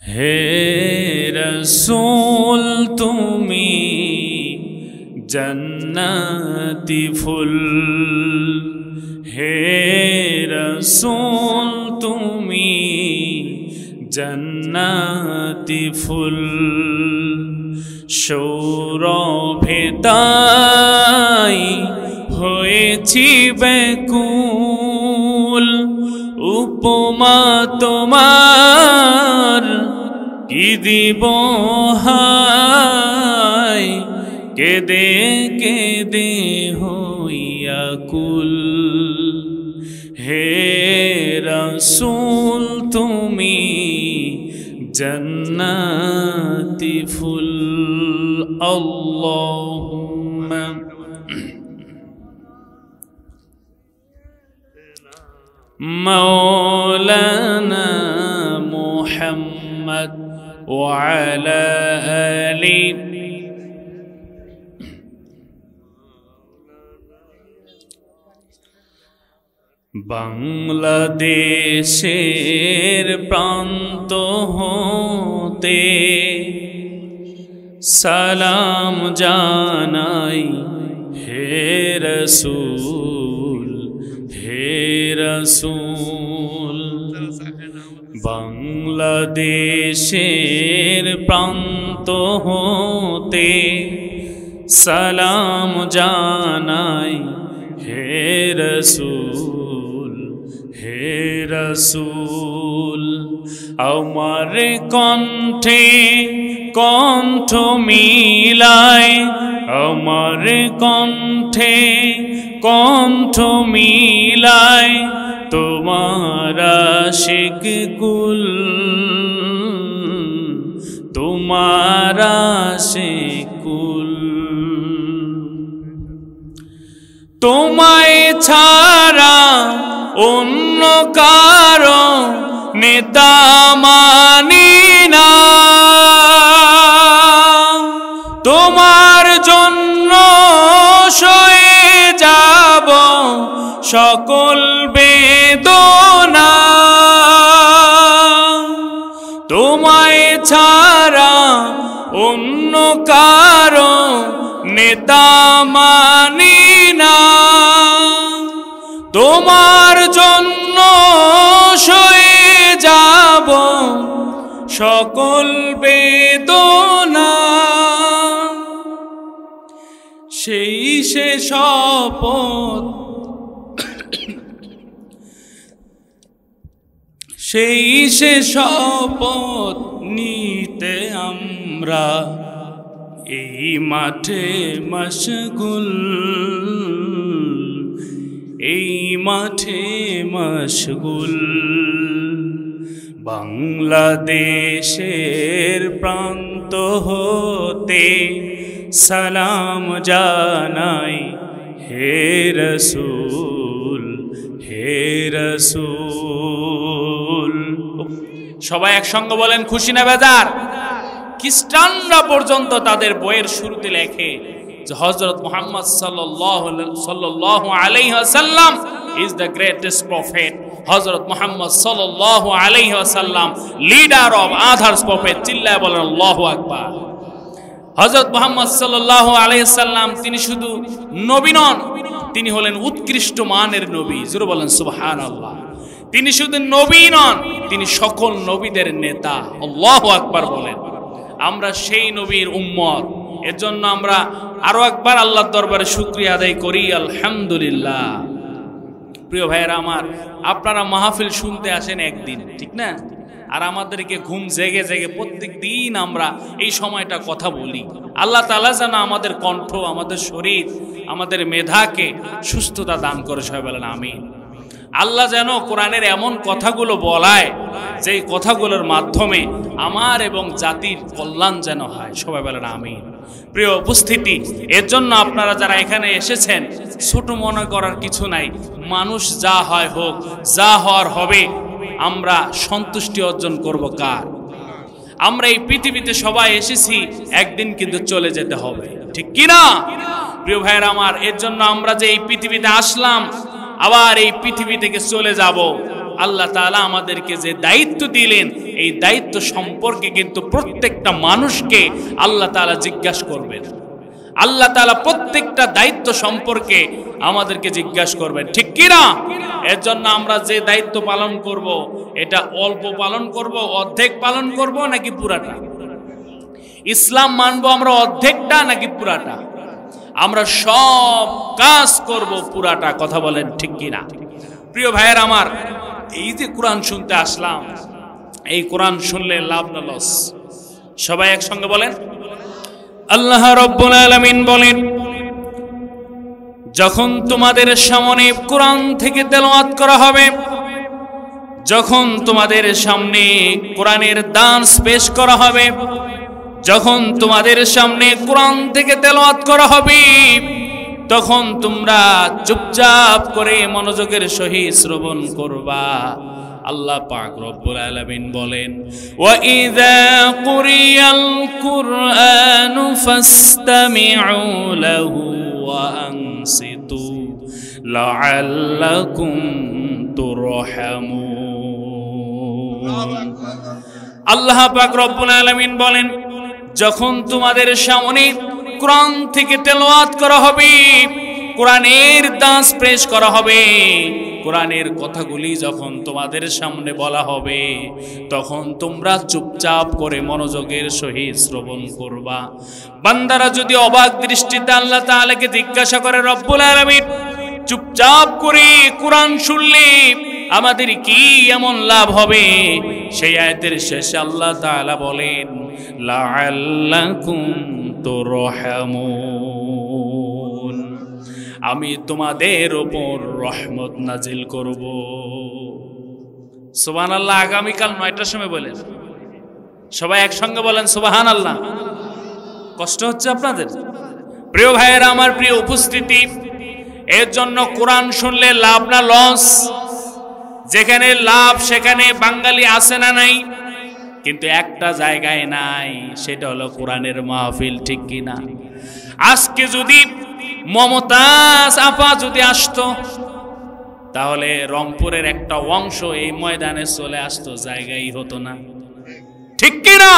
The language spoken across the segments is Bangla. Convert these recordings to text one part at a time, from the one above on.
হে রসূল তুমি জন্নতি ফুল, হে রসূল তুমি জন্নতি ফুল। সৌরভে তাই হয়েছি ব্যাকুল, উপমা তোমার কি দিব হায়, কেঁদে কেঁদে হইয়া কুল। হে রসূল তুমি জন্নতি ফুল। আল্লাহুম্মা মাওলানা মুহাম্মদ ওয়া আলা আলি বাংলাদেশের প্রান্ত হতে সালাম জানাই, হে রসূল হে রসূল। বাংলাদেশের প্রান্ত হতে সালাম জানাই, হে রসূল হে রসূল। আমার কণ্ঠে কণ্ঠ মিলায়, আমার কণ্ঠে কণ্ঠ মিলায় তোমার আশিক কুল, তোমার আশিক কুল। তোমায় ছাড়া অন্য কারো নেতা মানি না, তোমার জন্য সয়ে যাব সকল বেদনা। তোমায় ছাড়া অন্য কারো নেতা মানি না, তোমার জন্য সয়ে যাব সকল বেদনা। সেই সে শপথ, সেই সে শপথ নিতে আমরা এই মাঠে মশগুল, এই মাঠে মশগুল। বাংলাদেশের প্রান্ত হতে সালাম জানাই, হে রসূল হে রসূল। সবাই একসঙ্গে বলেন, খুশি না বেজার? খ্রিস্টানরা পর্যন্ত তাদের বইয়ের শুরুতে লেখে যে হযরত মুহাম্মদ সাল্লাল্লাহু আলাইহি ওয়াসাল্লাম ইজ দ্য গ্রেটেস্ট প্রফেট। হযরত মুহাম্মদ সাল্লাল্লাহু আলাইহি ওয়াসাল্লাম লিডার অফ আদার্স প্রফেট। চিল্লায় বলেন আল্লাহু আকবার। হযরত মুহাম্মদ সাল্লাল্লাহু আলাইহি ওয়াসাল্লাম তিনি শুধু নবী নন, তিনি হলেন উৎকৃষ্ট মানের নবী। জোরে বলেন সুবহানাল্লাহ। তিনি শুধু নবী নন, তিনি সকল নবীদের নেতা। আল্লাহু আকবার বলেন। আমরা সেই নবীর উম্মত। এর জন্য আমরা আরো একবার আল্লাহর দরবারে শুকরিয়া আদায় করি, আলহামদুলিল্লাহ। প্রিয় ভাইয়েরা আমার, আপনারা মাহফিল শুনতে আসেন একদিন, ঠিক না? আর আমাদেরকে ঘুম জেগে জেগে প্রত্যেক দিন আমরা এই সময়টা কথা বলি। আল্লাহ তাআলা যেন আমাদের কণ্ঠ, আমাদের শরীর, আমাদের মেধাকে সুস্থতা দান করে। সবাই বলেন আমিন। আল্লাহ যেন কোরআনের এমন কথাগুলো বলায় যে কথাগুলোর মাধ্যমে আমার এবং জাতির কল্যাণ যেন হয়। সবাই বলেন আমিন। প্রিয় উপস্থিতি, এর জন্য আপনারা যারা এখানে এসেছেন, ছোট মনে করার কিছু নাই। মানুষ যা হয় হোক, যা হওয়ার হবে, আমরা সন্তুষ্টি অর্জন করব কার? আমরা এই পৃথিবীতে সবাই এসেছি, একদিন কিন্তু চলে যেতে হবে, ঠিক কি না? প্রিয় ভাইয়েরা আমার, এর জন্য আমরা যে এই পৃথিবীতে আসলাম, আবার এই পৃথিবী থেকে চলে যাব, আল্লাহ তাআলা আমাদেরকে যে দায়িত্ব দিলেন এই দায়িত্ব সম্পর্কে কিন্তু প্রত্যেকটা মানুষকে আল্লাহ তাআলা জিজ্ঞাসা করবেন। আল্লাহ তাআলা প্রত্যেকটা দায়িত্ব সম্পর্কে আমাদেরকে জিজ্ঞাসা করবেন, ঠিক কি না? এর জন্য আমরা যে দায়িত্ব পালন করব এটা অল্প পালন করব, অর্ধেক পালন করব নাকি পুরাটা? ইসলাম মানবো আমরা অর্ধেকটা নাকি পুরাটা? আমরা সব কাজ করব পুরাটা, কথা বলেন ঠিক কি না? প্রিয় ভাইয়ের আমার, এই যে কোরআন শুনতে আসলাম, এই কোরআন শুনলে লাভ না লস? সবাই একসঙ্গে বলেন। আল্লাহ রাব্বুল আলামিন বলেন, যখন তোমাদের সামনে কোরআন থেকে তেলাওয়াত করা হবে, যখন তোমাদের সামনে কোরআনের দার্স পেশ করা হবে, যখন তোমাদের সামনে কোরআন থেকে তেলাওয়াত করা হবে, তখন তোমরা চুপচাপ করে মনোযোগের সহিত শ্রবণ করবা। আল্লাহ পাক রব্বুল আলামিন বলেন, ওয়া ইযা কুরিয়াল কুরআনু ফাসতামিউ লাহু ওয়া আনসিতু লাআল্লাকুম তুরহামুন। আল্লাহ পাক রব্বুল আলামিন বলেন, যখন তোমাদের সামনে কোরআন থেকে তেলাওয়াত করা হবে, কোরআনের দাস পেশ করা হবে, কোরআনের কথাগুলি যখন তোমাদের সামনে বলা হবে, তখন তোমরা চুপচাপ করে মনোযোগের সহিত শ্রবণ করবা। বান্দারা যদি অবাক দৃষ্টিতে আল্লাহ তাআলাকে জিজ্ঞাসা করে, রব্বুল আলামিন চুপচাপ করে কোরআন শুনলে আমাদের কি এমন লাভ হবে? সেই আয়াতের শেষে আল্লাহ তাআলা বলেন, লাআল্লাকুম তুরহামুন, আমি তোমাদের উপর রহমত নাজিল করব। সুবহানাল্লাহ। আগামীকাল 9টার সময় বলেন, সবাই একসঙ্গে বলেন সুবহানাল্লাহ। কষ্ট হচ্ছে আপনাদের? প্রিয় ভাইয়েরা আমার, প্রিয় উপস্থিতি, এর জন্য কোরআন শুনলে লাভ না লস? যেখানে লাভ সেখানে বাঙালি আছে না নাই? কিন্তু একটা জায়গায় নাই, সেটা হলো কোরআনের মাহফিল, ঠিক কিনা? আজকে যদি মমতাজ আপা যদি আসতো, তাহলে রংপুরের একটা অংশ এই ময়দানে চলে আসতো, জায়গাই হতো না, ঠিক কিনা?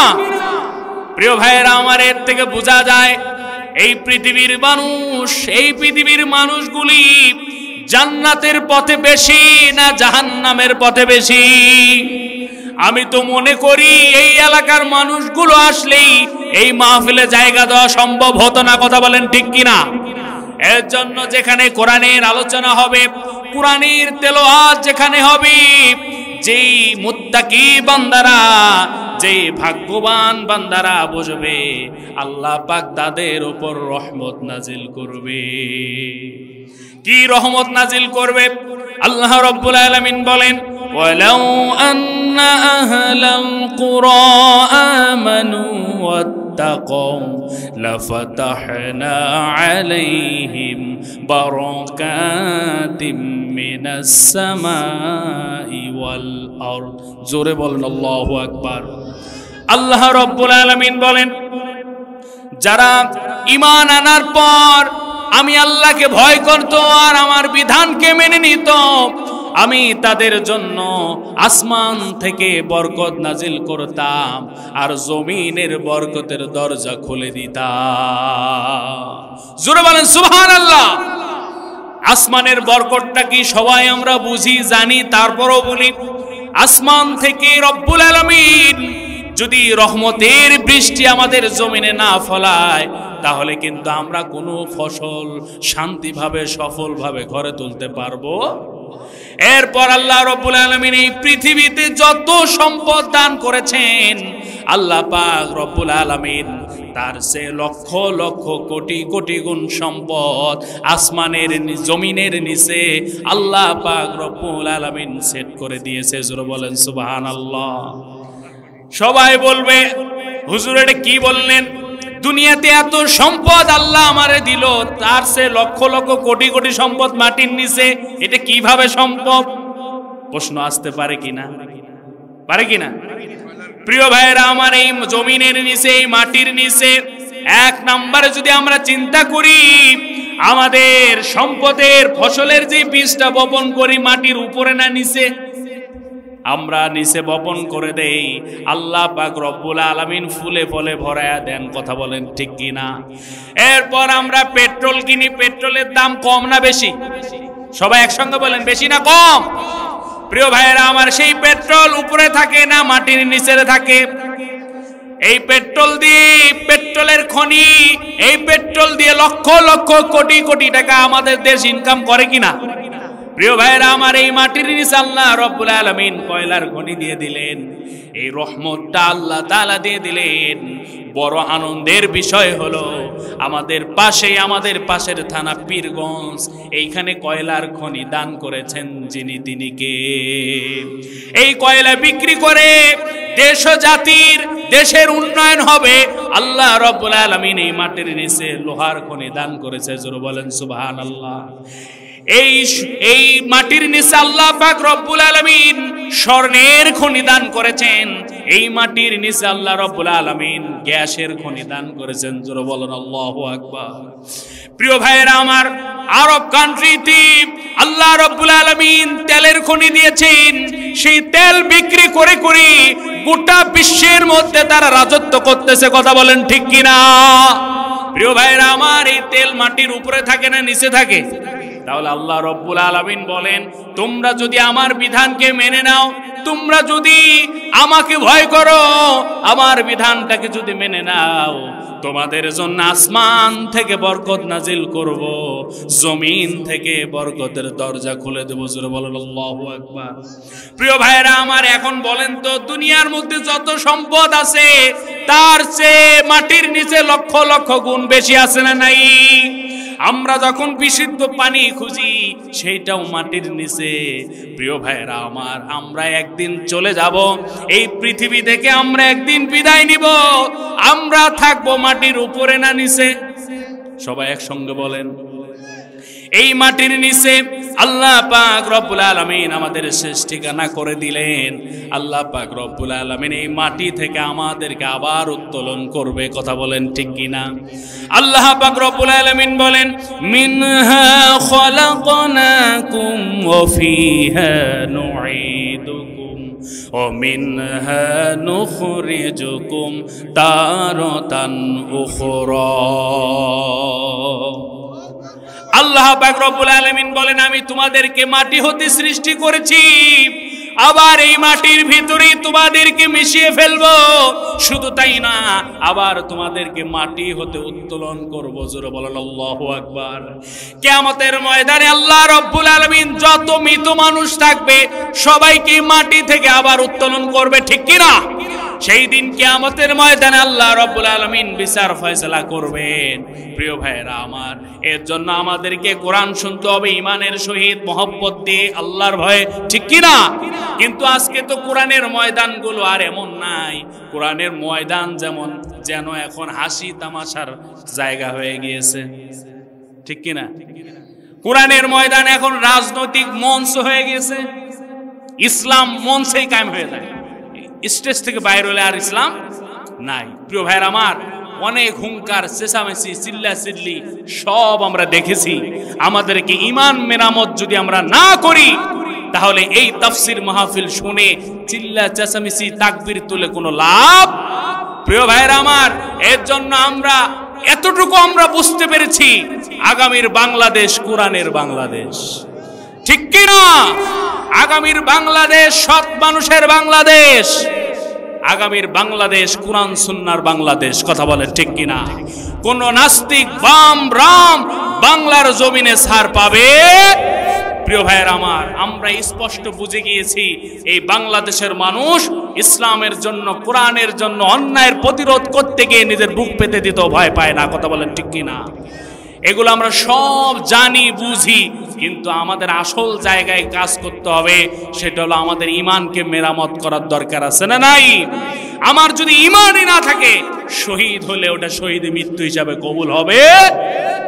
প্রিয় ভাইয়েরা আমার, এর থেকে বোঝা যায় এই পৃথিবীর মানুষ, এই পৃথিবীর মানুষগুলি জান্নাতের পথে বেশি না জাহান্নামের পথে বেশি? আমি তো মনে করি এই এলাকার মানুষগুলো আসলেই এই মাহফিলে জায়গা দেওয়া সম্ভব হতো না, কথা বলেন ঠিক কিনা? এর জন্য যেখানে কোরআনের আলোচনা হবে, কোরআনের তেলাওয়াত যেখানে হবে, যেই মুত্তাকি বান্দারা, যেই ভাগ্যবান বান্দারা বসবে, আল্লাহ পাক তাদের উপর রহমত নাজিল করবে। কি রহমত নাজিল করবে? আল্লাহ রাব্বুল আলামিন বলেন, ওয়ালাউ আন্না আহলাল কুরা আমানু ওয়াত্তাকাউ লাফাতাহনা আলাইহিম বারাকাতিম মিনাস সামাই ওয়াল আরদ। জোরে বলেন আল্লাহু আকবার। আল্লাহ রাব্বুল আলামিন বলেন, যারা ঈমান আনার পর আমি আল্লাহকে ভয় করত আর আমার বিধানকে মেনে নিত, আমি তাদের জন্য আসমান থেকে বরকত নাজিল করতাম আর জমিনের বরকতের দরজা খুলে দিতাম। জোরে বলেন সুবহানাল্লাহ। আসমানের বরকতটা কি সবাই আমরা বুঝি, জানি, তারপরও বলি, আসমান থেকে রব্বুল আলামিন যদি রহমতের বৃষ্টি আমাদের জমিনে না ফলায়, তাহলে কিন্তু আমরা কোনো ফসল শান্তিভাবে সফলভাবে ঘরে তুলতে পারবো? এরপর আল্লাহ রাব্বুল আলামিন এই পৃথিবীতে যত সম্পদ দান করেছেন, আল্লাহ পাক রব্বুল আলামিন তার সে লক্ষ লক্ষ কোটি কোটি গুণ সম্পদ আসমানের জমিনের নিচে আল্লাহ পাক রব্বুল আলামিন সেট করে দিয়েছে। জোরে বলেন সুবহানাল্লাহ। সবাই বলবে, হুজুর এটা কি বললেন? দুনিয়াতে এত সম্পদ আল্লাহ আমারে দিল, তার সে লক্ষ লক্ষ কোটি কোটি সম্পদ মাটির নিচে, এটা কিভাবে সম্ভব? প্রশ্ন আসতে পারে কিনা? পারে কিনা? প্রিয় ভাইয়েরা আমার, এই জমিনের নিচে, এই মাটির নিচে এক নম্বরে যদি আমরা চিন্তা করি, আমাদের সম্পদের ফসলের যে বীজটা বপন করি মাটির উপরে না নিচে? আমরা নিচে বপন করে দেই, আল্লাহ পাক রব্বুল আলামিন ফুলে ফলে ভরায়া দেন। কথা বলেন ঠিক কিনা? এরপর আমরা পেট্রোল কিনি, পেট্রোলের দাম কম না বেশি? সবাই একসঙ্গে বলেন, বেশি না কম? প্রিয় ভাইয়েরা আমার, সেই পেট্রোল উপরে থাকে না মাটির নিচে থাকে? এই পেট্রোল দিয়ে, পেট্রোলের খনি, এই পেট্রোল দিয়ে লক্ষ লক্ষ কোটি কোটি টাকা আমাদের দেশ ইনকাম করে কিনা? প্রিয় ভাইয়েরা আমার, এই মাটির নিচে আল্লাহ রব্বুল আলামিন কয়লার খনি দিয়ে দিলেন, এই রহমতটা আল্লাহ তাআলা দিয়ে দিলেন। বড় আনন্দের বিষয় হলো আমাদের পাশের থানা পীরগঞ্জ, এইখানে কয়লার খনি দান করেছেন যিনি, তিনি কে? এই কয়লা বিক্রি করে দেশ ও জাতির, দেশের উন্নয়ন হবে। আল্লাহ রব্বুল আলামিন এই মাটির নিচে লোহার খনি দান করেছে। জোরে বলেন সুবহানাল্লাহ। এই মাটির নিচে আল্লাহ পাক রব্বুল আলামিন স্বর্ণের খনি দান করেছেন। এই মাটির নিচে আল্লাহ রব্বুল আলামিন গ্যাসের খনি দান করেছেন। জোরে বলেন আল্লাহু আকবার। প্রিয় ভাইয়েরা আমার, আরব কান্ট্রিতে আল্লাহ রব্বুল আলামিন তেলের খনি দিয়েছেন। সেই তেল বিক্রি করে করে গোটা বিশ্বের মধ্যে তারা রাজত্ব করতেছে। কথা বলেন ঠিক কিনা? প্রিয় ভাইয়েরা আমার, এই তেল মাটির উপরে থাকে না নিচে থাকে? তাহলে আল্লাহ রব্বুল আলামিন বলেন, তোমরা যদি আমার বিধানকে মেনে নাও, তোমরা যদি আমাকে ভয় করো, আমার বিধানটাকে যদি মেনে নাও, তোমাদের জন্য আসমান থেকে বরকত নাজিল করব, জমিন থেকে বরকতের দরজা খুলে দেব। জোরে বলেন আল্লাহু আকবার। প্রিয় ভাইয়েরা আমার, এখন বলেন তো, দুনিয়ার মধ্যে যত সম্পদ আছে তার চেয়ে মাটির নিচে লক্ষ লক্ষ গুণ বেশি আছে না নাই? আমরা যখন বিশুদ্ধ পানি খুঁজি, সেইটাও মাটির নিচে। প্রিয় ভাইয়েরা আমার, আমরা একদিন চলে যাব এই পৃথিবী থেকে, আমরা একদিন বিদায় নিব। আমরা থাকবো মাটির উপরে না নিচে? সবাই একসঙ্গে বলেন। এই মাটির নিচে আল্লাহ পাক রব্বুল আলামিন আমাদের শেষ ঠিকানা করে দিলেন। আল্লাহ পাক রব্বুল আলামিন এই মাটি থেকে আমাদেরকে আবার উত্তোলন করবে। কথা বলেন ঠিক কিনা? আল্লাহ পাক রব্বুল আলামিন বলেন, মিনহা খলাকনাকুম ওয়া ফিহা নুঈদুকুম ওয়া মিনহা নুখরিজুকুম তারাতান উখরা। আল্লাহ পাক রব্বুল আলামিন বলেন, আমি তোমাদেরকে মাটি হতে সৃষ্টি করেছি, আবার এই মাটির ভিতরেই তোমাদেরকে মিশিয়ে ফেলবো। শুধু তাই না, আবার তোমাদেরকে মাটি হতে উত্তোলন করব। জোরে বলেন আল্লাহু আকবার। কিয়ামতের ময়দানে আল্লাহ রব্বুল আলামিন যত মৃত মানুষ থাকবে সবাইকে মাটি থেকে আবার উত্তোলন করবে। ঠিক কিনা? সেই দিন কিয়ামতের ময়দানে আল্লাহ রব্বুল আলামিন বিচার ফয়সালা করবেন। প্রিয় ভাইয়েরা আমার, এর জন্য আমাদেরকে কোরআন শুনতে হবে ঈমানের সহিত, মহব্বত দিয়ে, আল্লাহর ভয়ে। ঠিক কিনা? কিন্তু আজকে তো কোরআনের ময়দানগুলো আর এমন নাই। কোরআনের ময়দান যেন এখন হাসি তামাশার জায়গা হয়ে গিয়েছে। ঠিক কিনা? কোরআনের ময়দান এখন রাজনৈতিক মঞ্চ হয়ে গেছে। ইসলাম মঞ্চেই কায়েম হয়ে যায়, স্টেজ থেকে বাইরে হলে আর ইসলাম নাই। প্রিয় ভাইয়ের আমার, অনেক হুঙ্কার, চেঁচামেচি, চিল্লাচিল্লি সব আমরা দেখেছি। আমাদেরকে ঈমান মেরামত যদি আমরা না করি, তাহলে এই তাফসীর মাহফিল শুনে চিল্লা চেঁচামেচি তাকবীর তুলে কোনো লাভ? প্রিয় ভাইয়ের আমার, এর জন্য এতটুকু আমরা বুঝতে পেরেছি, আগামীর বাংলাদেশ কোরআনের বাংলাদেশ। ঠিক কিনা? আগামীর বাংলাদেশ সৎ মানুষের বাংলাদেশ, আগামীর বাংলাদেশ কোরআন সুন্নাহর বাংলাদেশ। কথা বলেন ঠিক কিনা? কোন নাস্তিক বাম রাম বাংলার জমিনে ছাড় পাবে? প্রিয় ভাইয়ের আমার, আমরা স্পষ্ট বুঝে গিয়েছি, এই বাংলাদেশের মানুষ ইসলামের জন্য, কোরআনের জন্য অন্যায়ের প্রতিরোধ করতে গিয়ে নিজের বুক পেতে দিতেও ভয় পায় না। কথা বলেন ঠিক কিনা? এগুলো আমরা সব জানি, বুঝি, কিন্তু আমাদের আসল জায়গায় কাজ করতে হবে। সেটা হলো আমাদের ঈমানকে মেরামত করার দরকার আছে না নাই? আমার যদি ঈমানই না থাকে, শহীদ হলে ওটা শহীদ মৃত্যু হিসাবে কবুল হবে?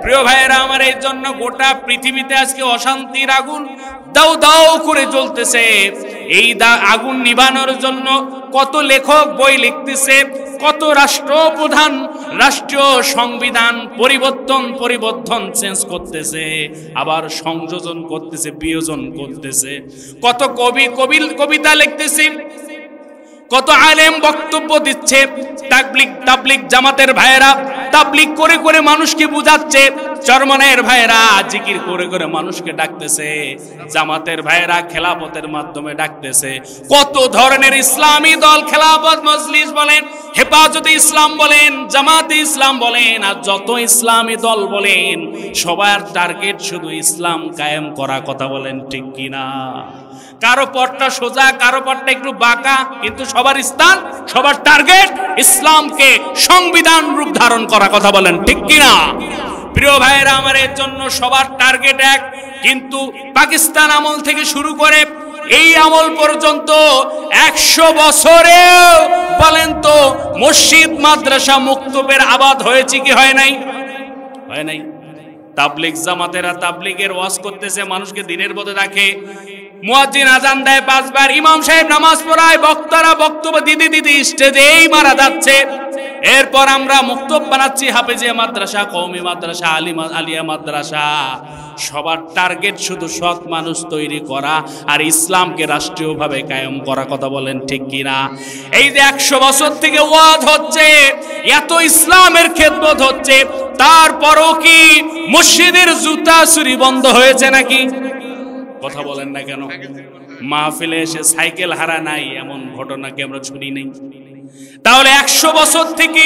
প্রিয় ভাইয়েরা আমার, এই জন্য গোটা পৃথিবীতে আজকে অশান্তির আগুন দাউ দাউ করে জ্বলতেছে। এই আগুন নিভানোর জন্য কত লেখক বই লিখতেছে, কত রাষ্ট্রপ্রধান রাষ্ট্রীয় সংবিধান পরিবর্তন চেঞ্জ করতেছে, আবার সংযোজন করতেছে, বিয়োজন করতেছে। কত কবিতা লিখতেছে, কত আলেম বক্তব্য দিচ্ছে, তাবলিগ জামাতের ভাইয়েরা তাবলিগ করে করে মানুষকে বুঝাচ্ছে, চরমনের ভাইয়েরা জিকির করে করে মানুষকে ডাকতেছে, জামাতের ভাইয়েরা খেলাফতের মাধ্যমে ডাকতেছে। কত ধরনের ইসলামী দল, খেলাফত মজলিস বলেন, হেফাজতে ইসলাম বলেন, জামাতে ইসলাম বলেন, আর যত ইসলামী দল বলেন, সবার টার্গেট শুধু ইসলাম কায়েম করা। কথা বলেন ঠিক কিনা? কারো পথটা সোজা, কারো পথটা একটু বাঁকা, কিন্তু সবার স্থান, সবার টার্গেট ইসলামকে সংবিধান রূপ ধারণ করা। কথা বলেন ঠিক কিনা? প্রিয় ভাইয়েরা আমার, এর জন্য সবার টার্গেট এক। কিন্তু পাকিস্তান আমল থেকে শুরু করে এই আমল পর্যন্ত 100 বছরে বলেন তো মসজিদ মাদ্রাসা মুক্তবের আবাদ হয়েছে কি হয় নাই? হয় নাই। তাবলিগ জামাতেরা তাবলিগের ওয়াজ করতেছে, মানুষকে দিনের পথে রাখে, মুয়াজ্জিন আজান দেয় 5 বার, ইমাম সাহেব নামাজ পড়ায়, বক্তারা বক্তব্য দিদি স্টেজেই মারা যাচ্ছে। এরপর আমরা মুক্তব বানাচ্ছি হাফেজিয়া মাদ্রাসা, কওমি মাদ্রাসা, আলিয়া মাদ্রাসা। সবার টার্গেট শুধু সৎ মানুষ তৈরি করা আর ইসলামকে রাষ্ট্রীয়ভাবে কায়েম করা। কথা বলেন ঠিক কিনা? এই যে 100 বছর থেকে ওয়াজ হচ্ছে, এত ইসলামের খেদমত হচ্ছে, তারপরও কি মসজিদের জুতা চুরি বন্ধ হয়েছে নাকি? কথা বলেন না কেন? মাহফিলে এসে সাইকেল হারা নাই এমন ঘটনা কি আমরা শুনি নাই? তাহলে 100 বছর থেকে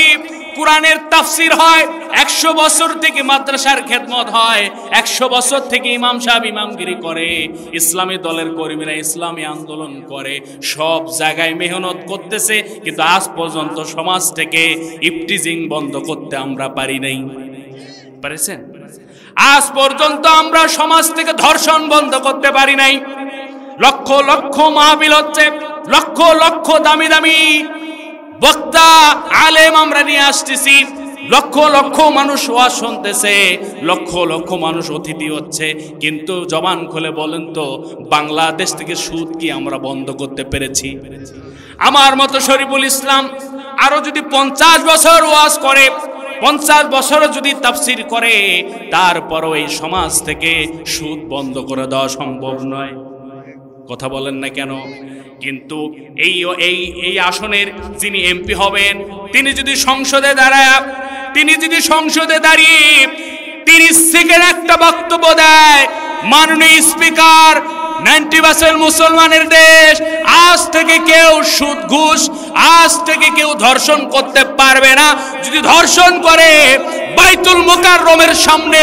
কোরআনের তাফসির হয়, 100 বছর থেকে মাদ্রাসার খেদমত হয়, 100 বছর থেকে ইমাম সাহেব ইমামগিরি করে, ইসলামী দলের কর্মীরা ইসলামী আন্দোলন করে, সব জায়গায় মেহনত করতেছে, কিন্তু আজ পর্যন্ত সমাজ থেকে ইফটিজিং বন্ধ করতে আমরা পারি নাই। পারেছেন? আজ পর্যন্ত আমরা সমাজ থেকে ধর্ষণ বন্ধ করতে পারি নাই। লক্ষ লক্ষ মাহফিল হচ্ছে, লক্ষ লক্ষ দামি দামি বক্তা আলেম আমরা নিয়ে আসতেছি, লক্ষ লক্ষ মানুষ ওয়াজ শুনতেছে, লক্ষ লক্ষ মানুষ অতিথি হচ্ছে, কিন্তু জবান খুলে বলেন তো বাংলাদেশ থেকে সুদ কি আমরা বন্ধ করতে পেরেছি? আমার মতো শরীফুল ইসলাম আরো যদি 50 বছর ওয়াজ করে, 50 বছরও যদি তাফসির করে, তারপরও এই সমাজ থেকে সুদ বন্ধ করে দেওয়া সম্ভব নয়। কথা বলেন না কেন? কিন্তু এই আসনের যিনি এমপি হবেন, তিনি যদি সংসদে দাঁড়িয়ে 30 সেকেন্ড একটা বক্তব্য দেয়, মাননীয় স্পিকার, 90% মুসলমানের দেশ, আজ থেকে কেউ সুদ ঘুষ, আজ থেকে কেউ ধর্ষণ করতে পারবে না, যদি ধর্ষণ করে বাইতুল মুকাররমের সামনে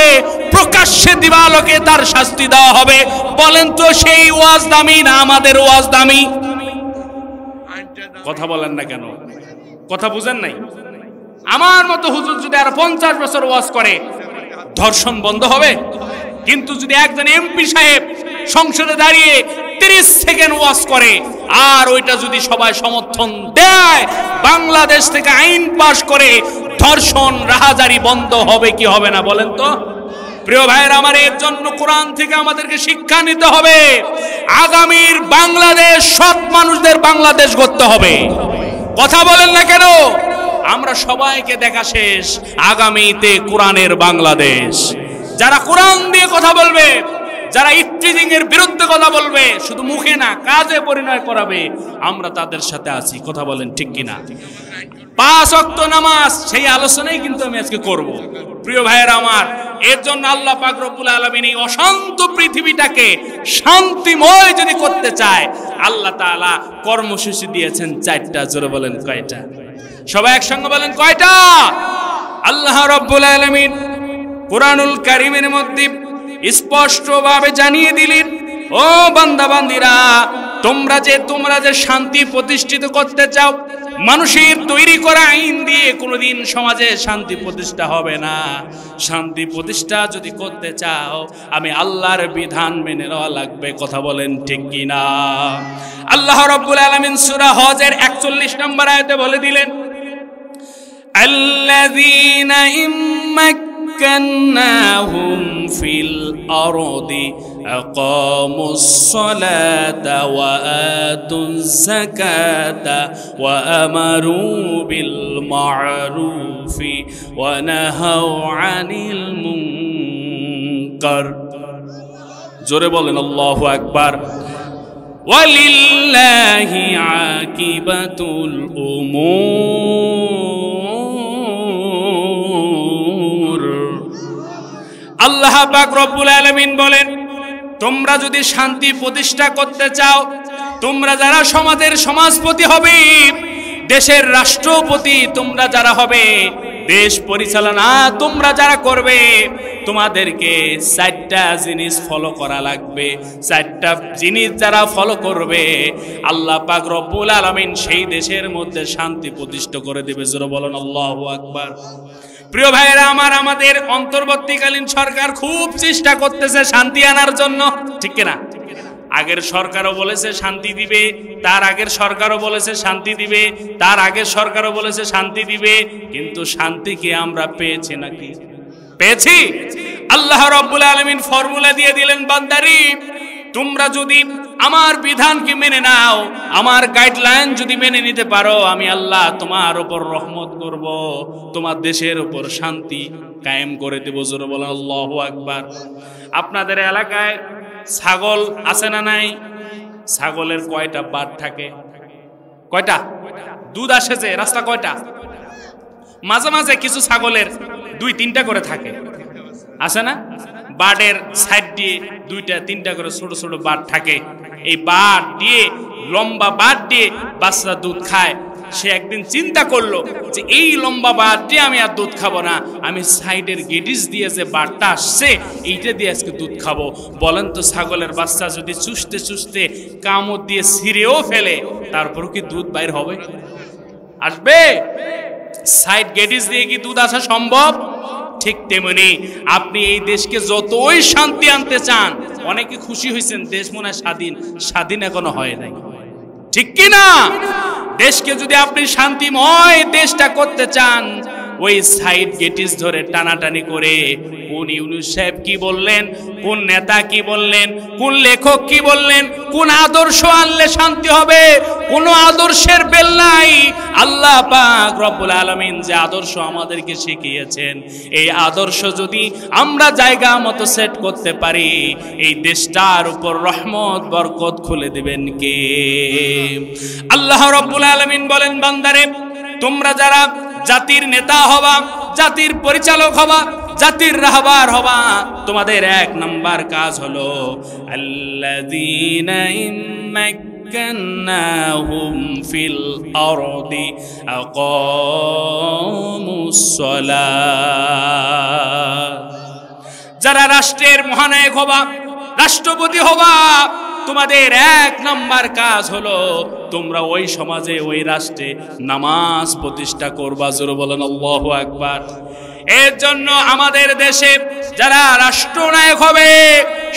প্রকাশ্যে দিবালোকে তার শাস্তি দেওয়া হবে। বলেন তো সেই ওয়াজ দামি না আমাদের ওয়াজ দামি? কথা বলেন না কেন? কথা বুঝেন নাই? আমার মতো হুজুর যদি আর 50 বছর ওয়াজ করে, ধর্ষণ বন্ধ হবে? কিন্তু যদি একজন এমপি সাহেব সংসদে দাঁড়িয়ে 30 সেকেন্ড ওয়াজ করে, আর ওইটা যদি সবাই সমর্থন দেয়, বাংলাদেশ থেকে আইন পাশ করে ধর্ষণ রাহাজারি বন্ধ হবে কি হবে না? বলেন তো প্রিয় ভাইয়ের আমার, এর জন্য কোরআন থেকে আমাদেরকে শিক্ষা নিতে হবে। আগামীর বাংলাদেশ সৎ মানুষদের বাংলাদেশ গড়তে হবে। কথা বলেন না কেন? আমরা সবাইকে দেখা শেষ, আগামীতে কোরআনের বাংলাদেশ। যারা কোরআন দিয়ে কথা বলবে, যারা ইফটিজিং এর বিরুদ্ধে কথা বলবে, শুধু মুখে না কাজে পরিণয় করাবে, আমরা তাদের সাথে আছি। কথা বলেন ঠিক কিনা? 5 ওয়াক্ত নামাজ, সেই আলোচনাই কিন্তু আমি আজকে করব। প্রিয় ভাইয়েরা আমার, এর জন্য আল্লাহ পাক রব্বুল আলামিন এই অশান্ত পৃথিবীটাকে শান্তিময় যদি করতে চায়, আল্লাহ তাআলা কর্মসূচি দিয়েছেন 4টা। জোরে বলেন কয়টা? সবাই একসঙ্গে বলেন কয়টা? আল্লাহ রাব্বুল আলামিন কুরআনুল কারীমের মধ্যে স্পষ্টভাবে জানিয়ে দিলেন, ও বান্দা বান্দীরা, তোমরা যে শান্তি প্রতিষ্ঠিত করতে চাও, মানুষের তৈরি করা আইন দিয়ে কোনোদিন সমাজে শান্তি প্রতিষ্ঠা হবে না। শান্তি প্রতিষ্ঠা যদি করতে চাও, আমি আল্লাহর বিধান মেনে নেওয়া লাগবে। কথা বলেন ঠিক কিনা? আল্লাহ রাব্বুল আলামিন সূরা হজের 41 নম্বর আয়াতে বলে দিলেন, আল্লাযীনা مكناهم في الأرض أقاموا الصلاة وآتوا الزكاة وأمروا بالمعروف ونهوا عن المنكر জোরে বলেন আল্লাহু আকবার ওয়ালিল্লাহি আকিবাতুল উমুর আল্লাহ পাক রব্বুল আলামিন বলেন তোমরা যদি শান্তি প্রতিষ্ঠা করতে চাও তোমরা যারা সমাজের সমাজপতি হবে দেশের রাষ্ট্রপতি তোমরা যারা হবে দেশ পরিচালনা তোমরা যারা করবে তোমাদেরকে চারটা জিনিস ফলো করা লাগবে চারটা জিনিস যারা ফলো করবে আল্লাহ পাক রব্বুল আলামিন সেই দেশের মধ্যে শান্তি প্রতিষ্ঠা করে দেবে জোরে বলেন আল্লাহু আকবার প্রিয় ভাইরা আমার আমাদের অন্তর্বর্তীকালীন সরকার খুব চেষ্টা করতেছে শান্তি আনার জন্য ঠিক কি না আগের সরকারও বলেছে শান্তি দিবে তার আগের সরকারও বলেছে শান্তি দিবে তার আগের সরকারও বলেছে শান্তি দিবে কিন্তু শান্তি কি আমরা পেয়েছি নাকি পেয়েছি আল্লাহ রাব্বুল আলামিন ফর্মুলা দিয়ে দিলেন বান্দারি তোমরা যদি আমার বিধানকে মেনে নাও আমার গাইডলাইন যদি মেনে নিতে পারো আমি আল্লাহ তোমার উপর রহমত করব তোমার দেশের উপর শান্তি কায়েম করে দেব জোরে বলেন আল্লাহু আকবার আপনাদের এলাকায় ছাগল আছে না নাই ছাগলের কয়টা বাট থাকে কয়টা দুধ আসে যে রাস্তা কয়টা মাঝে মাঝে কিছু ছাগলের 2-3টা করে থাকে আছে না বাটের সাইড দিয়ে 2-3টা করে ছোট ছোট বাট থাকে এই বাট দিয়ে লম্বা বাট দিয়ে বাচ্চা দুধ খায় সে একদিন চিন্তা করলো যে এই লম্বা বাট দিয়ে আমি আর দুধ খাবো না আমি সাইডের গেটিস দিয়ে যে বাটটা আসছে এইটা দিয়ে আজকে দুধ খাবো বলেন তো ছাগলের বাচ্চা যদি চুষতে চুষতে কামড় দিয়ে ছিঁড়েও ফেলে তারপর কি দুধ বাইর হবে আসবে সাইড গেটিস দিয়ে কি দুধ আসা সম্ভব ঠিক তেমনি আপনি এই দেশকে যতই শান্তি আনতে চান অনেকে খুশি হয়েছেন দেশ মনে হয় স্বাধীন এখনো হয় নাই ঠিক কি না দেশকে যদি আপনি শান্তিময় দেশটা করতে চান ওই সাইড গেটিস ধরে টানাটানি করে কোন ইউনূস সাহেব কি বললেন কোন নেতা কি বললেন কোন লেখক কি বললেন কোন আদর্শ আনলে শান্তি হবে কোন আদর্শের বেল নাই আল্লাহ পাক রব্বুল আলামিন যে আদর্শ আমাদেরকে শিখিয়েছেন এই আদর্শ যদি আমরা জায়গা মতো সেট করতে পারি এই দেশটার উপর রহমত বরকত খুলে দিবেন কে আল্লাহ রব্বুল আলামিন বলেন বান্দারে তোমরা যারা জাতির নেতা হবা জাতির পরিচালক হবা জাতির রাহবার হবা তোমাদের এক নাম্বার কাজ হলো আল্লাযীনা ইম্মাক্কানাহুম ফিল আরদি আকামুস সালাত যারা রাষ্ট্রের মহানায়ক হবা রাষ্ট্রপতি হবা তোমাদের এক নাম্বার কাজ হলো তোমরা ওই সমাজে ওই রাষ্ট্রে নামাজ প্রতিষ্ঠা করবা জোরে বলেন আল্লাহু আকবার এর জন্য আমাদের দেশে যারা রাষ্ট্রনায়ক হবে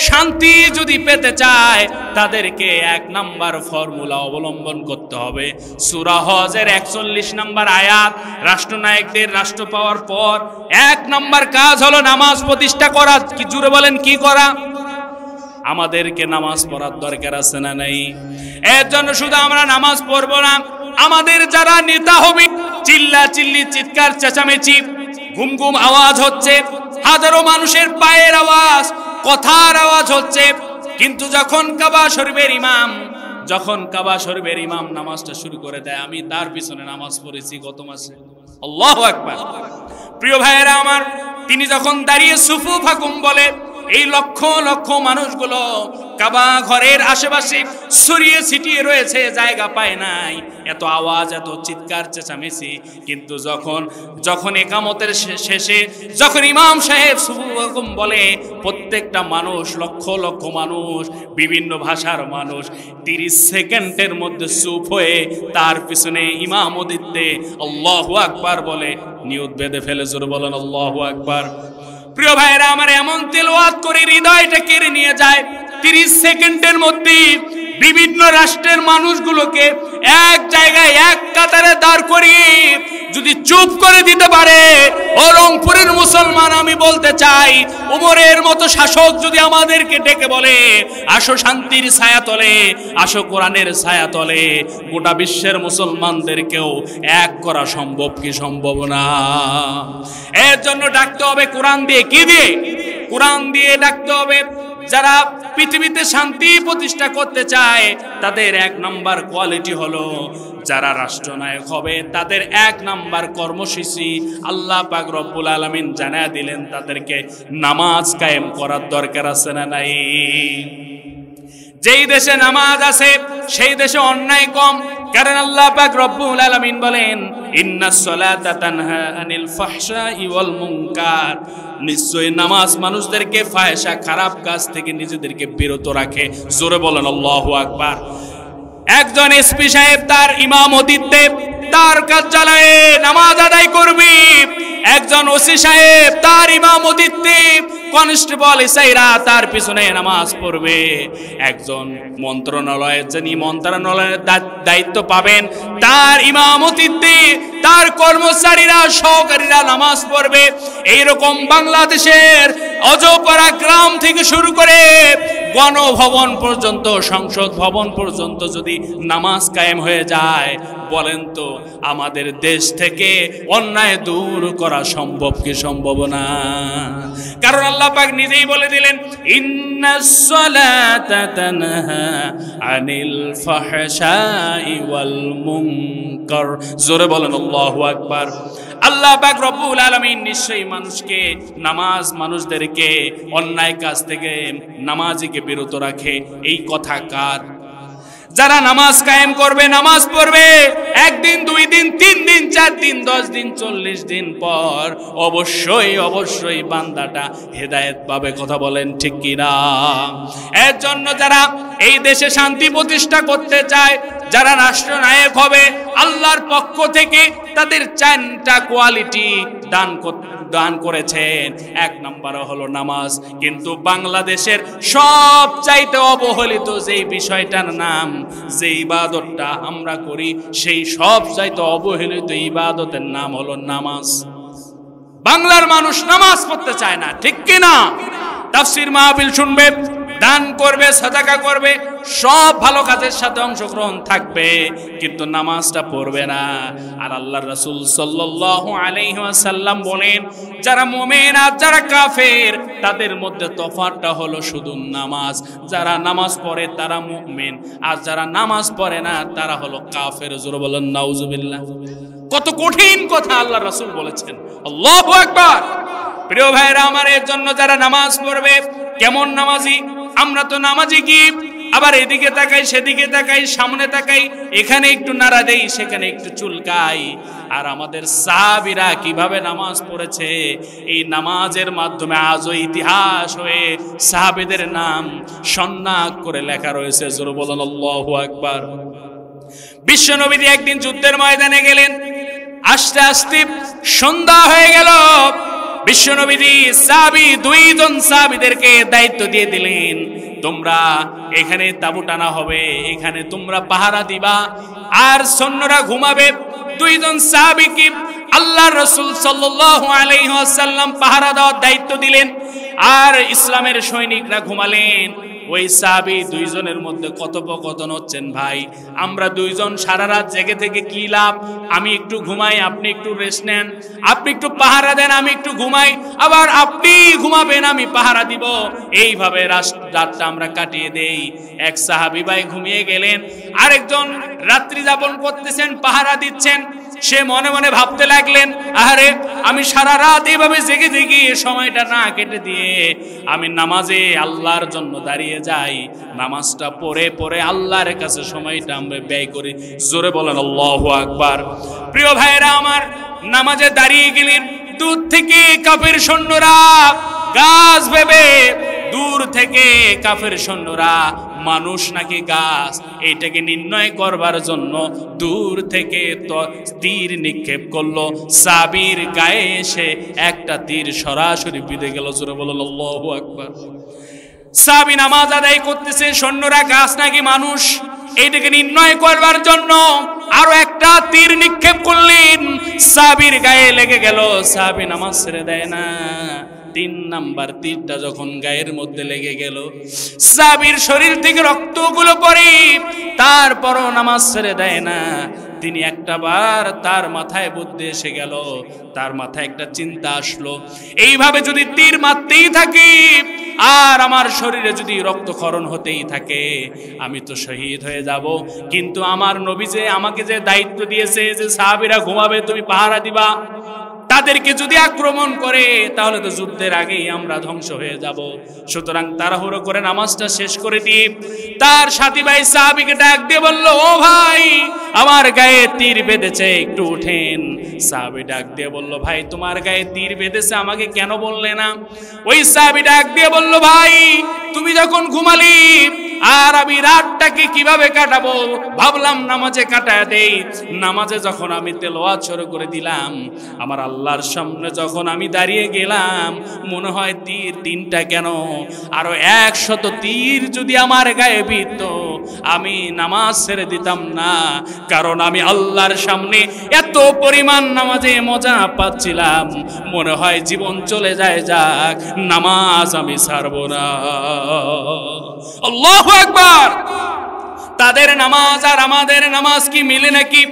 শান্তি যদি পেতে চায় তাদেরকে এক নাম্বার ফর্মুলা অবলম্বন করতে হবে সূরা হজের 41 নম্বর আয়াত রাষ্ট্রনায়কদের রাষ্ট্র পাওয়ার পর এক নাম্বার কাজ হলো নামাজ প্রতিষ্ঠা করা কি জোরে বলেন কি করা আমাদেরকে নামাজ পড়ার দরকার আছে না নাই এর জন্য শুধু আমরা নামাজ পড়বো না আমাদের যারা নেতা হবে চিল্লা চিল্লি চিৎকার চেঁচামেচি ঘুম ঘুম আওয়াজ হচ্ছে হাজারো মানুষের পায়ের আওয়াজ কথার আওয়াজ হচ্ছে কিন্তু যখন কাবা শরীফের ইমাম নামাজটা শুরু করে দেয় আমি তার পিছনে নামাজ পড়েছি গত মাসে আল্লাহু আকবার প্রিয় ভাইয়েরা আমার তিনি যখন দাঁড়িয়ে সুফুফাকুম বলে এই লক্ষ লক্ষ মানুষগুলো কাবা ঘরের আশেপাশে ছড়িয়ে ছিটিয়ে রয়েছে জায়গা পায় নাই এত আওয়াজ এত চিৎকার চেঁচামেচি কিন্তু যখন একামতের শেষে যখন ইমাম সাহেব সুবহানাল্লাহ বলে প্রত্যেকটা মানুষ লক্ষ লক্ষ মানুষ বিভিন্ন ভাষার মানুষ 30 সেকেন্ডের মধ্যে চুপ হয়ে তার পিছনে ইমামতিতে আল্লাহু আকবার বলে নিয়ত বেঁধে ফেলে জোরে বলেন আল্লাহু আকবার প্রিয় ভাইরা আমার এমন তেলাওয়াত করে হৃদয়টা কেড়ে নিয়ে যায় 30 সেকেন্ডের মধ্যে বিভিন্ন রাষ্ট্রের মানুষগুলোকে এক জায়গায় এক কাতারে দাঁড় করিয়ে যদি চুপ করে দিতে পারে, ও রংপুরের মুসলমান, আমি বলতে চাই, উমরের মতো শাসক যদি আমাদেরকে ডেকে বলে আসো শান্তির ছায়াতলে, আসো কোরআনের ছায়াতলে, গোটা বিশ্বের মুসলমানদেরকেও এক করা সম্ভব কি সম্ভব না? এর জন্য ডাকতে হবে কোরআন দিয়ে। কি দিয়ে? কোরআন দিয়ে ডাকতে হবে। যারা পৃথিবীতে শান্তি প্রতিষ্ঠা করতে চায় তাদের এক নাম্বার কোয়ালিটি হলো, যারা রাষ্ট্রনায়ক হবে তাদের এক নাম্বার কর্মসূচি আল্লাহ পাক রব্বুল আলামিন জানায় দিলেন, তাদেরকে নামাজ কায়েম করার দরকার আছে না নাই? যেই দেশে নামাজ আছে সেই দেশে অন্যায় কম, কারণ আল্লাহ পাক রব্বুল আলামিন বলেন ইন্নাস সালাতা তানহা আনিল ফাহশাই ওয়াল মুনকার, নিশ্চয়ই নামাজ মানুষদেরকে ফাহিশা খারাপ কাজ থেকে নিজেদেরকে বিরত রাখে। জোরে বলেন আল্লাহু আকবার। একজন এসপি সাহেব তার ইমামতিতে তার কার্যালয়ে নামাজ আদায় করবে, একজন ওসি সাহেব তার ইমামতিতে কনস্টেবল এসআইরা তার পিছনে নামাজ পড়বে, একজন মন্ত্রণালয়ের যিনি মন্ত্রণালয়ের দায়িত্ব পাবেন তার ইমামতিতে তার কর্মচারীরা সহকারীরা নামাজ পড়বে। এইরকম বাংলাদেশের অজপাড়া গ্রাম থেকে শুরু করে গণভবন পর্যন্ত, সংসদ ভবন পর্যন্ত যদি নামাজ কায়েম হয়ে যায়, বলেন তো আমাদের দেশ থেকে অন্যায় দূর করা সম্ভব কি সম্ভব না? কারণ আল্লাহ পাক নিজেই বলে দিলেন ইন্নাস সালাতা তানহা আনিল ফাহশাই ওয়াল মুনকার। জোরে বলেন আল্লাহু আকবার। আল্লাহ পাক রব্বুল আলামিন নিশ্চয়ই মানুষকে নামাজ মানুষদেরকে অন্যায় কাজ থেকে নামাজিকে বিরত রাখে। এই কথা কার? যারা নামাজ কায়েম করবে, নামাজ পড়বে, একদিন, 2 দিন, 3 দিন, 4 দিন, 10 দিন, 40 দিন পর অবশ্যই অবশ্যই বান্দাটা হেদায়েত পাবে। কথা বলেন ঠিক কিনা? এর জন্য যারা এই দেশে শান্তি প্রতিষ্ঠা করতে চায়, যারা রাষ্ট্রনায়ক হবে, আল্লাহর পক্ষ থেকে তাদের 4টা কোয়ালিটি দান করেছেন। এক নম্বর হলো নামাজ। কিন্তু বাংলাদেশের সবচাইতে অবহেলিত যেই বিষয়টার নাম, যে ইবাদতটা আমরা করি, সেই সবচাইতে অবহেলিত ইবাদতের নাম হলো নামাজ। বাংলার মানুষ নামাজ পড়তে চায় না, ঠিক কিনা? তাফসীর মাহফিল শুনবে, দান করবে, সাদাকা করবে, সব ভালো কাজের সাথে অংশগ্রহণ থাকবে, কিন্তু নামাজটা পড়বে না। আর আল্লাহর রাসূল সাল্লাল্লাহু আলাইহি ওয়াসাল্লাম বলেন, যারা মুমিন আর যারা কাফের তাদের মধ্যে তফাৎটা হলো শুধু নামাজ। যারা নামাজ পড়ে তারা মুমিন, আর যারা নামাজ পড়ে না তারা হলো কাফের। জোরে বলেন নাউজুবিল্লাহ। কত কঠিন কথা আল্লাহর রাসূল বলেছেন। আল্লাহু আকবার। প্রিয় ভাইরা আমার, এর জন্য যারা নামাজ পড়বে, কেমন নামাজি? আমরা তো নামাজি কি আবার এদিকে তাকাই, সেদিকে তাকাই, সামনে তাকাই, এখানে একটু নাড়া দেই, সেখানে একটু চুলকাই। আর আমাদের সাহাবীরা কিভাবে নামাজ পড়েছে, এই নামাজের মাধ্যমে আজও ইতিহাস হয়ে সাহাবীদের নাম সন্নাক করে লেখা রয়েছে। জোরে বলেন আল্লাহু আকবার। বিশ্ব নবীজি একদিন যুদ্ধের ময়দানে গেলেন, আস্তে আস্তে সন্ধ্যা হয়ে গেল। বিশ্ব নবীজি সাহাবী 2 জন সাহাবীদেরকে দায়িত্ব দিয়ে দিলেন, তোমরা এখানে তাবু টানা হবে, এখানে তোমরা পাহারা দিবা, আর সৈন্যরা ঘুমাবে। 2 জন সাহাবীকে আল্লাহর রাসূল সাল্লাল্লাহু আলাইহি ওয়াসাল্লাম পাহারা দেওয়ার দায়িত্ব দিলেন, আর ইসলামের সৈনিকরা ঘুমালেন। ওই সাহাবী 2 জনের মধ্যে কথোপকথন হচ্ছেন, ভাই আমরা 2 জন সারা রাত জেগে থেকে কি লাভ? আমি একটু ঘুমাই, আপনি একটু রেস্ট নেন, আপনি একটু পাহারা দেন, আমি একটু ঘুমাই, আবার আপনি ঘুমাবেন, আমি পাহারা দিব, এইভাবে রাতটা আমরা কাটিয়ে দেই। এক সাহাবী ভাই ঘুমিয়ে গেলেন, আরেকজন রাত্রি যাপন করতেছেন, পাহারা দিচ্ছেন। সে মনে মনে ভাবতে লাগলেন, আরে আমি সারা রাত এইভাবে জেগে জেগে সময়টা না কেটে দিয়ে আমি নামাজে আল্লাহর জন্য দাঁড়িয়ে যাই, নামাজটা পড়ে পড়ে আল্লাহর কাছে সময়টা আমরা ব্যয় করি। জোরে বলেন আল্লাহু আকবার। প্রিয় ভাইরা আমার, নামাজে দাঁড়িয়ে গেলেন, দূর থেকে কাফের সৈন্যরা গাছ ভেবে, দূর থেকে কাফের সৈন্যরা মানুষ নাকি গাছ এইটাকে নির্ণয় করবার জন্য দূর থেকে তীর নিক্ষেপ করলো। সাহাবীর গায়ে এসে একটা তীর সরাসরি বিঁধে গেল। জোরে বলল আল্লাহু আকবার। সাহাবী নামাজ আদায় করতেছে, সৈন্যরা গাছ নাকি মানুষ, এইটাকে নির্ণয় করবার জন্য আরো একটা তীর নিক্ষেপ করলেন, সাহাবীর গায়ে লেগে গেল, সাহাবী নামাজ ছেড়ে দেয় না। 3 নাম্বার তীরটা যখন গায়ের মধ্যে লেগে গেল, সাহাবীর শরীর থেকে রক্তগুলো পড়ে, তারপরও নামাজ ছেড়ে দেয় না। তিনি একটা বার তার মাথায় বুদ্ধি এসে গেল, তার মাথায় একটা চিন্তা আসলো, এইভাবে যদি তীর মারতেই থাকি আর আমার শরীরে যদি রক্তক্ষরণ হতেই থাকে, আমি তো শহীদ হয়ে যাব। কিন্তু আমার নবী যে আমাকে যে দায়িত্ব দিয়েছে যে সাহাবীরা ঘুমাবে, তুমি পাহারা দিবা, তাদেরকে যদি আক্রমণ করে তাহলে তো যুদ্ধের আগেই আমরা ধ্বংস হয়ে যাব। সুতরাং তাড়াহুড়ো করে নামাজটা শেষ করে দিই। তার সাথী ভাই সাহাবীকে ডাক দিয়ে বলল, ও ভাই, আমার গায়ে তীর বেঁধেছে, একটু উঠেন। সাহাবী ডাক দিয়ে বলল, ভাই তোমার গায়ে তীর বেঁধেছে, আমাকে কেন বললে না? ওই সাহাবী ডাক দিয়ে বলল, ভাই তুমি যখন ঘুমালি আর আমি রাতটাকে কিভাবে কাটাবো ভাবলাম নামাজে কাটায় দেই। নামাজে যখন আমি তেলাওয়াত শুরু করে দিলাম, আমার আল্লাহর সামনে যখন আমি দাঁড়িয়ে গেলাম, মনে হয় তীর 3টা কেন আরো 100 তীর যদি আমার গায়ে বিঁধত, আমি নামাজ ছেড়ে দিতাম না। কারণ আমি আল্লাহর সামনে এত পরিমাণ নামাজে মজা পাচ্ছিলাম, মনে হয় জীবন চলে যায়, যাক নামাজ আমি ছাড়বো না। আল্লাহু আকবার। তাদের নামাজ আর আমাদের নামাজ কি মিলে নাকি?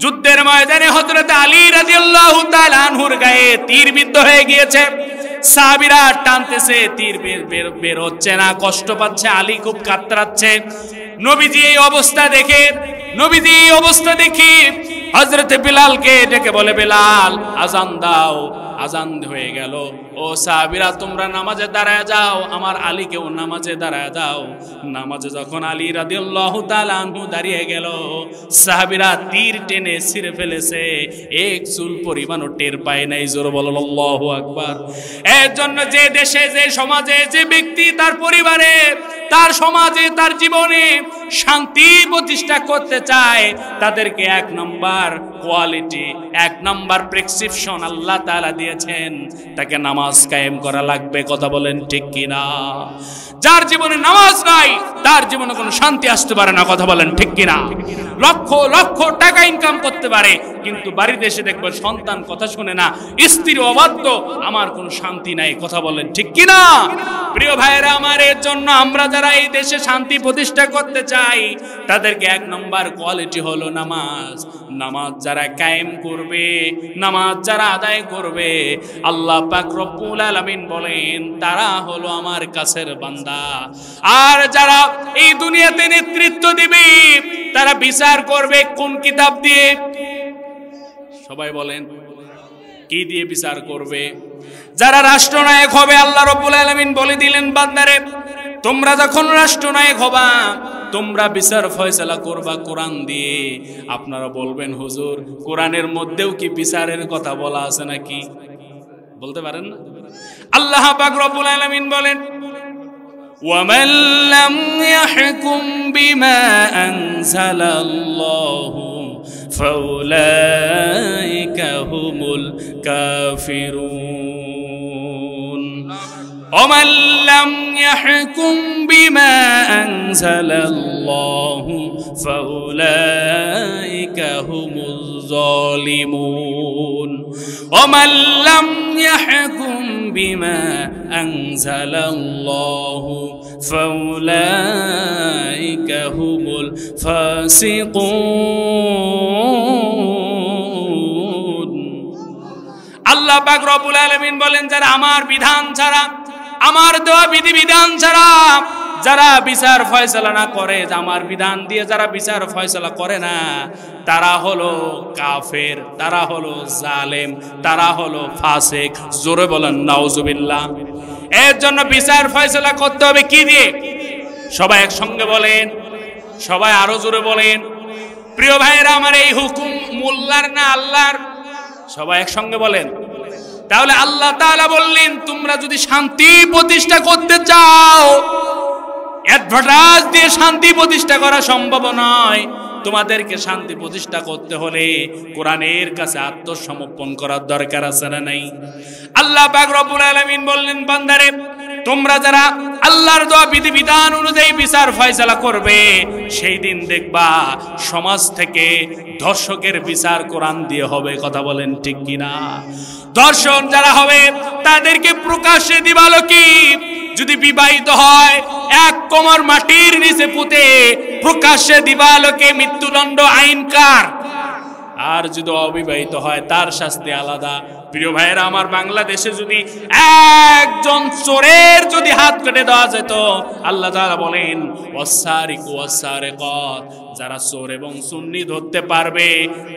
যুদ্ধের ময়দানে হযরত আলী রাদিয়াল্লাহু তাআলা আনহুর গায়ে তীর বিদ্ধ হয়ে গিয়েছে, সাহাবীরা টানতেছে, তীর বের হচ্ছে না, কষ্ট পাচ্ছে, আলী খুব কাতরাচ্ছে। নবীজি এই অবস্থা দেখে হযরত বিলালকে ডেকে বলে, বিলাল আজান দাও। আজান হয়ে গেল, ও সাহাবীরা তোমরা নামাজে দাঁড়ায় যাও, আমার আলীকেও নামাজে দাঁড়ায় দাও। নামাজে যখন আলী রাদিয়াল্লাহু তাআলা আনহু দাঁড়িয়ে গেল, সাহাবীরা তীর টেনে ছিঁড়ে ফেলেছে, এক চুল পরিমাণও টের পায় নাই। জোরে বলেন আল্লাহু আকবার। এর জন্য যে দেশে, যে সমাজে, যে ব্যক্তি তার পরিবারে, তার সমাজে, তার জীবনে শান্তি প্রতিষ্ঠা করতে চায়, তাদেরকে 1 নম্বর কোয়ালিটি, 1 নম্বর প্রেসক্রিপশন আল্লাহ তাআলা দিয়েছেন, তাকে নামাজ কায়েম করা লাগবে। কথা বলেন ঠিক কিনা? যার জীবনে নামাজ নাই তার জীবনে কোনো শান্তি আসতে পারে না। কথা বলেন ঠিক কিনা? লক্ষ লক্ষ টাকা ইনকাম করতে পারে, কিন্তু বাড়িতে এসে দেখবে সন্তান কথা শুনে না, স্ত্রী অবাধ্য, আমার কোনো শান্তি নাই। কথা বলেন ঠিক কিনা? প্রিয় ভাইয়েরা আমার, এর জন্য আমরা যারা এই দেশে শান্তি প্রতিষ্ঠা করতে চাই, তাদেরকে 1 নম্বর কোয়ালিটি হলো নামাজ। নামাজ যারা কায়েম করবে, নামাজ যারা আদায় করবে, আল্লাহ পাক রব্বুল আলামিন বলেন তারা হলো আমার কাছের বান্দা। আর যারা এই দুনিয়াতে নেতৃত্ব দিবে, তারা বিচার করবে কোন কিতাব দিয়ে? সবাই বলেন, কি দিয়ে বিচার করবে? যারা রাষ্ট্রনায়ক হবে, আল্লাহ রাব্বুল আলামিন বলে দিলেন, বান্দারে তোমরা যখন রাষ্ট্রনায়ক হবা, তোমরা বিচার ফয়সালা করবা কোরআন দিয়ে। আপনারা বলবেন, হুজুর কোরআনের মধ্যেও কি বিচারের কথা বলা আছে নাকি? বলতে পারেন না? আল্লাহ পাক রব্বুল আলামিন বলেন, وَمَن لَّمْ يَحْكُم بِمَا أَنزَلَ اللَّهُ فَأُولَٰئِكَ هُمُ الْكَافِرُونَ وَمَن لَّمْ يَحْكُم بِمَا أَنزَلَ اللَّهُ فَأُولَٰئِكَ هُمُ الظَّالِمُونَ وَمَن لَّمْ يَحْكُم بِمَا أَنزَلَ اللَّهُ فَأُولَٰئِكَ هُمُ الْفَاسِقُونَ। আল্লাহ পাক রব্বুল আলামিন বলেন, যারা আমার বিধান ছাড়া, আমার দেওয়া বিধিবিধান ছাড়া যারা বিচার ফয়সালা না করে, আমার বিধান দিয়ে যারা বিচার ফয়সালা করে না, তারা হলো কাফের, তারা হলো জালেম, তারা হলো ফাসিক। জোরে বলেন নাউজুবিল্লাহ। এর জন্য বিচার ফয়সালা করতে হবে কি দিয়ে? সবাই একসঙ্গে বলেন, সবাই আরো জোরে বলেন। প্রিয় ভাইয়েরা আমার, এই হুকুম মোল্লার না আল্লাহর? সবাই একসঙ্গে বলেন। তাহলে আল্লাহ তাআলা বললেন, তোমরা যদি শান্তি প্রতিষ্ঠা করতে চাও, অ্যাডভার্টাইজ দিয়ে শান্তি প্রতিষ্ঠা করা সম্ভব নয়। তোমাদেরকে শান্তি প্রতিষ্ঠা করতে হলে কোরআনের কাছে আত্মসমর্পণ করার দরকার আছে না নাই? আল্লাহ পাক রব্বুল আলামিন বললেন, বান্দারে তোমরা যারা আল্লাহর দেওয়া বিধিবিধান অনুযায়ী বিচার ফয়সালা করবে, সেই দিন দেখবা সমাজ থেকে ধর্ষকের বিচার কোরআন দিয়ে হবে। কথা বলেন ঠিক কিনা? ধর্ষক যারা হবে তাদেরকে প্রকাশ্যে দিবালোকে, যদি বিবাহিত হয় এক কোমর মাটির নিচে পুঁতে প্রকাশ্যে দিবালোকে মৃত্যুদণ্ড আইনকার, আর যদি অবিবাহিত হয় তার শাস্তি আলাদা। প্রিয় ভাইয়েরা আমার, বাংলাদেশে যদি একজন চোরের যদি হাত কেটে দেওয়া যেত, আল্লাহ তাআলা বলেন ওয়াসারিকু ওয়াসারিকাত, যারা চোর এবং সুন্নি ধরতে পারবে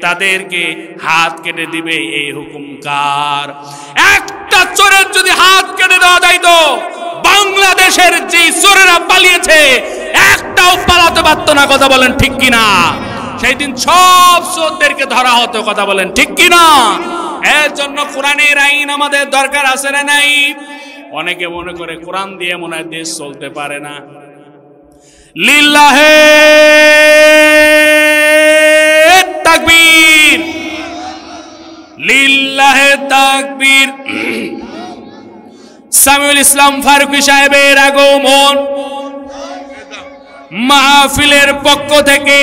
তাদেরকে হাত কেটে দিবে। এই হুকুম কার? একটা চোরের যদি হাত কেটে দেওয়া যাইতো, বাংলাদেশের যে চোরেরা পালিয়েছে একটাও পালাতে পারতো না। কথা বলেন ঠিক কিনা? সেই দিন সব চোরদেরকে ধরা হতো। কথা বলেন ঠিক কিনা? এর জন্য কোরআনের আইন আমাদের দরকার আছে না নাই? অনেকে মনে করে কোরআন দিয়ে মনে হয় দেশ চলতে পারে না। লিল্লাহে তাকবীর, লিল্লাহে তাকবীর। সামিউল ইসলাম ফারুকী সাহেবের আগমন মাহফিলের পক্ষ থেকে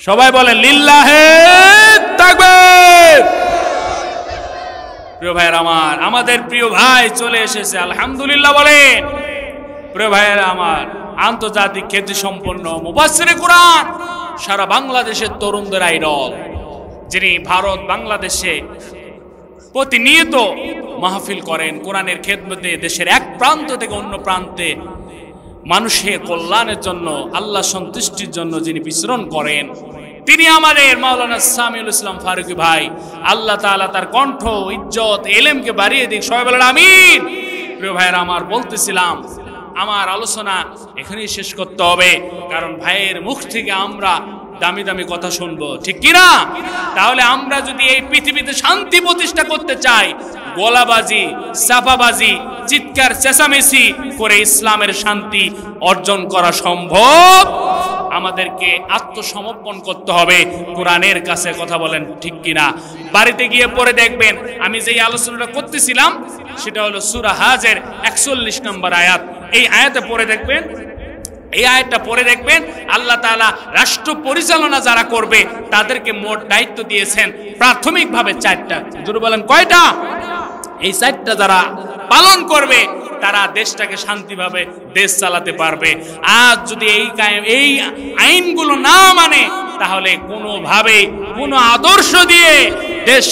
সবাই বলেন লিল্লাহে তাকবীর। প্রিয় ভাইয়েরা আমার, আমাদের প্রিয় ভাই চলে এসেছে, আলহামদুলিল্লাহ বলেন। প্রিয় ভাইয়েরা আমার, আন্তর্জাতিক খ্যাতি সম্পন্ন মুফাসসিরে কোরআন, সারা বাংলাদেশের তরুণদের আইডল, যিনি ভারত বাংলাদেশে প্রতিনিয়ত মাহফিল করেন কোরআনের খেদমতে, দেশের এক প্রান্ত থেকে অন্য প্রান্তে মানুষের কল্যাণের জন্য, আল্লাহ সন্তুষ্টির জন্য যিনি বিচরণ করেন, তিনি আমাদের মাওলানা সামিউল ইসলাম ফারুকী ভাই। আল্লাহ তাআলা তার কণ্ঠ, ইজ্জত, এলেমকে বাড়িয়ে দিক। সবাই বলেন আমিন। প্রিয় ভাইয়েরা আমার, বলতেছিলাম আমার আলোচনা এখানেই শেষ করতে হবে, কারণ ভাইয়ের মুখ থেকে আমরা দামি দামি কথা শুনবো, ঠিক কিনা? তাহলে আমরা যদি এই পৃথিবীতে শান্তি প্রতিষ্ঠা করতে চাই, গোলাবাজি, চাপাবাজি, চিৎকার চেঁচামেচি করে ইসলামের শান্তি অর্জন করা সম্ভব? আমাদেরকে আত্মসমর্পণ করতে হবে কোরআনের কাছে। কথা বলেন ঠিক কিনা? বাড়িতে গিয়ে পড়ে দেখবেন, আমি যেই আলোচনাটা করতেছিলাম সেটা হলো সূরা হাজের 41 নম্বর আয়াত। এই আয়াতে পড়ে দেখবেন, এই আয়াতটা পড়ে দেখবেন, আল্লাহ তাআলা রাষ্ট্র পরিচালনা যারা করবে তাদেরকে মোট দায়িত্ব দিয়েছেন প্রাথমিকভাবে 4টা। যদি বলেন কয়টা? এই 4টা যারা পালন করবে তারা দেশটাকে শান্তিভাবে দেশ চালাতে পারবে। আর যদি এই আইনগুলো না মানে, তাহলে কোনোভাবে কোনো আদর্শ দিয়ে দেশ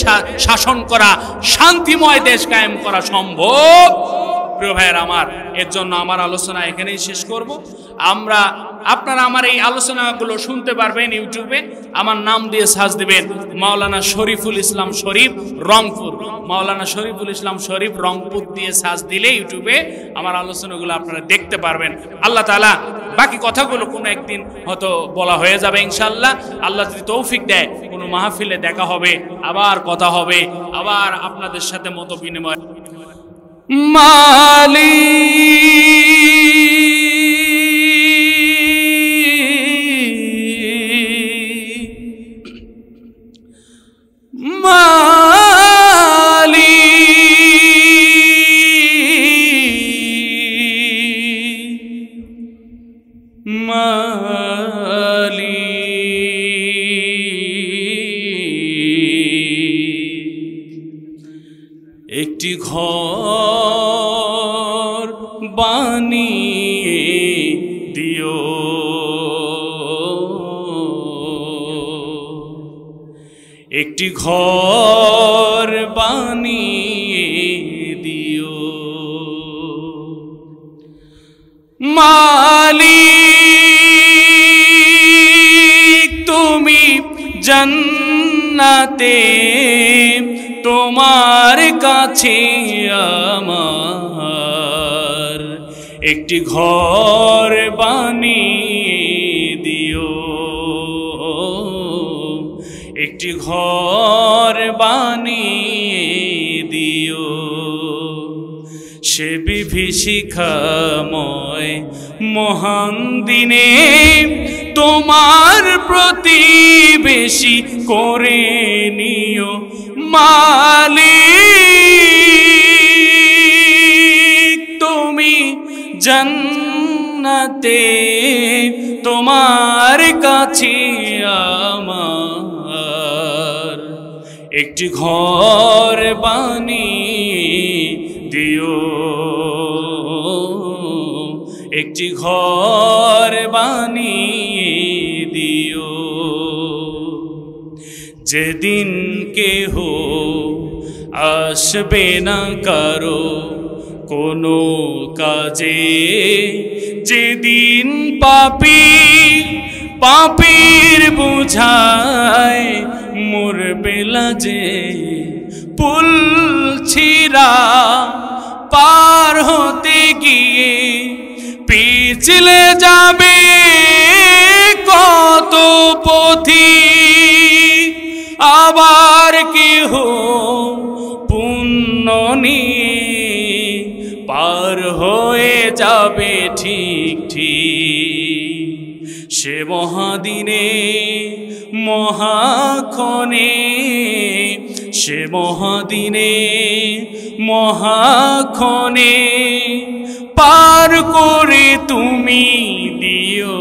শাসন করা, শান্তিময় দেশ কায়েম করা সম্ভব? প্রিয় ভাইয়ের আমার, এর জন্য আমার আলোচনা এখানেই শেষ করব। আপনারা আমার এই আলোচনাগুলো শুনতে পারবেন ইউটিউবে। আমার নাম দিয়ে সার্চ দিবেন মাওলানা শরীফুল ইসলাম শরীফ রংপুর, মাওলানা শরীফুল ইসলাম শরীফ রংপুর দিয়ে সার্চ দিলে ইউটিউবে আমার আলোচনাগুলো আপনারা দেখতে পারবেন। আল্লাহ তাআলা বাকি কথাগুলো কোনো একদিন হয়তো বলা হয়ে যাবে ইনশাআল্লাহ। আল্লাহ যদি তৌফিক দেয়, কোনো মাহফিলে দেখা হবে, আবার কথা হবে, আবার আপনাদের সাথে মত বিনিময়। একটি ঘর বানিয়ে দিও, একটি ঘর বানিয়ে দিও, মালিক তুমি জান্নাতে, তোমার কাছে আমার একটি ঘর বানিয়ে দিও, একটি ঘর বানিয়ে দিও। সে বিভীষিকাময় মহান দিনে তোমার প্রতিবেশী করে নিও মালিক। জান্নাতে তোমার কাছে আমার একটি ঘর বানিয়ে দিও, একটি ঘর বানিয়ে দিও। যেদিন কেহ আসবে না কারো কোনো কাজে, যেদিন পাপীর বুঝায় মরবে লাজে, পুল ছিঁড়া পার হতে গিয়ে পিছলে যাবে কত পথিক, আবার কেহ পুণ্য নিয়ে পার হয়ে যাবে ঠিক ঠিক। সে মহাদিনে মহাক্ষণে, সে মহাদিনে মহাক্ষণে পার করে তুমি দিও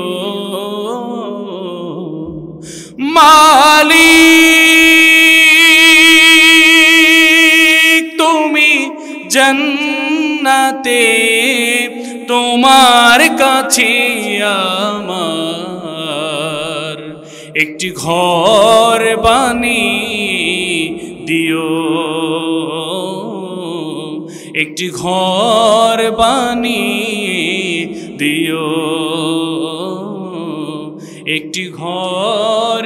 মালিক। তুমি জান্নাতে তোমার কাছে আমার একটি ঘর বানিয়ে দিও, একটি ঘর বানিয়ে দিও, একটি ঘর